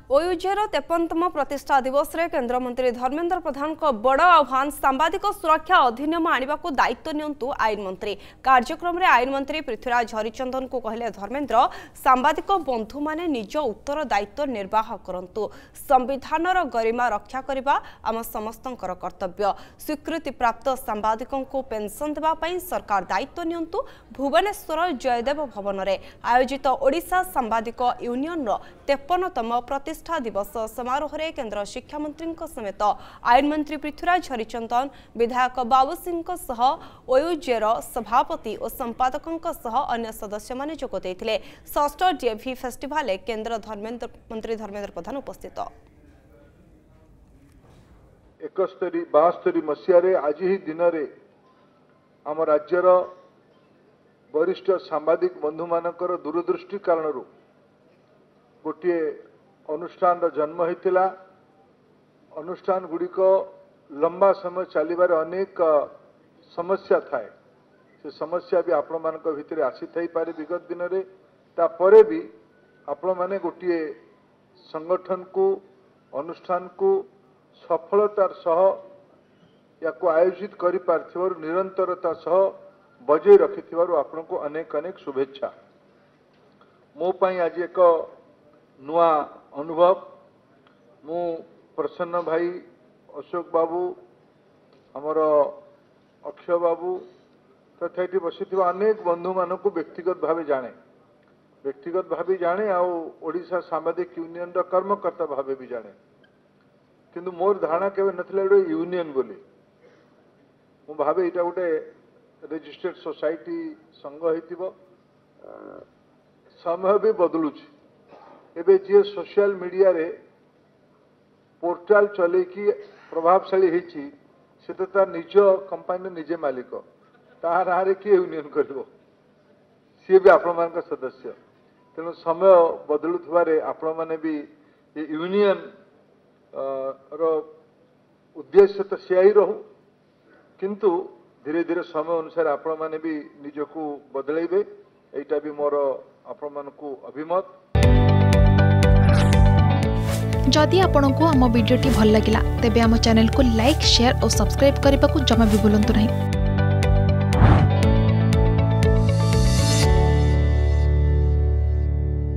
ओयूजेर 53तम प्रतिष्ठा दिवस रे केंद्र मंत्री धर्मेंद्र प्रधान को बड़ आह्वान सांबादिक सुरक्षा अधिनियम आने को दायित्व नियंतु आईन मंत्री। कार्यक्रम रे आईन मंत्री पृथ्वीराज हरिचंदन को कहले धर्मेंद्र सांबादिक बंधु माने निज उत्तर दायित्व निर्वाह करंतु। संविधानर गरिमा रक्षा करबा आम समस्तंकर कर्तव्य। स्वीकृति प्राप्त सांबादिकों को पेंशन देबा पई सरकार दायित्व नियंतु। भुवनेश्वर जयदेव भवन रे आयोजित ओडिशा सांबादिक यूनियन रो 53तम प्रतिष्ठा दिवस समारोह रे केंद्र शिक्षा मंत्री समेत आईन मंत्री पृथ्वीराज हरिचंदन, विधायक बाबू सिंह सह ओयूजेर सभापति और संपादकों सह अन्य सदस्य माने जोग देथिले। षष्ठ डीएवी फेस्टिवल केंद्र मंत्री धर्मेंद्र प्रधान उपस्थित। 71-72 मसीह आज ही दिन रे आम राज्यर वरिष्ठ सांबादिक बंधु मानकर दूरदृष्टि कारण गोटे अनुष्ठान जन्म होता। अनुष्ठान गुड़िक लंबा समय चलबार अनेक समस्या थाए। से समस्या भी आपण मान भितर आसी थाई पारे विगत दिन रे। तापरे भी आपण माने गोटे संगठन को अनुष्ठान को सफलतार सह या को आयोजित करि पारथिबार निरंतरता सह बजाय रखिथिबार आपण को अनेक अनेक शुभेच्छा। मो पई आज एक नुआ अनुभव। मु प्रसन्न भाई, अशोक बाबू, आमर अक्षय बाबू तथा ये बसी अनेक बंधु मान को व्यक्तिगत भाव जाने ओडिशा सांबादिक यूनियन कर्मकर्ता भाव भी जाने। किंतु मोर धारणा केवे नथिला एडो यूनियन बोली। मु भावे इटा गोटे रजिस्टर्ड सोसाइटी संघ होइतिबो। समय भी बदलुछि। एबे जे सोशल मीडिया रे पोर्टाल चले कि प्रभावशाली होती से तो तार निज कंपानी निजे मालिक तार नारे किए यूनियन कर सी भी आपण मान सदस्य। तेणु समय बदलुवारे आपण मैंने भी ये यूनियन रो उद्देश्य तो सी ही रहू, किंतु धीरे धीरे समय अनुसार आपण मैंने भी निजको बदलैबे। एटा भी मोर आपण मान को अभिमत। जदि आपंक आम भिडी भल लगा तेब आम चैनल को लाइक, शेयर और सब्सक्राइब करने को जमा भी भूलु नहीं।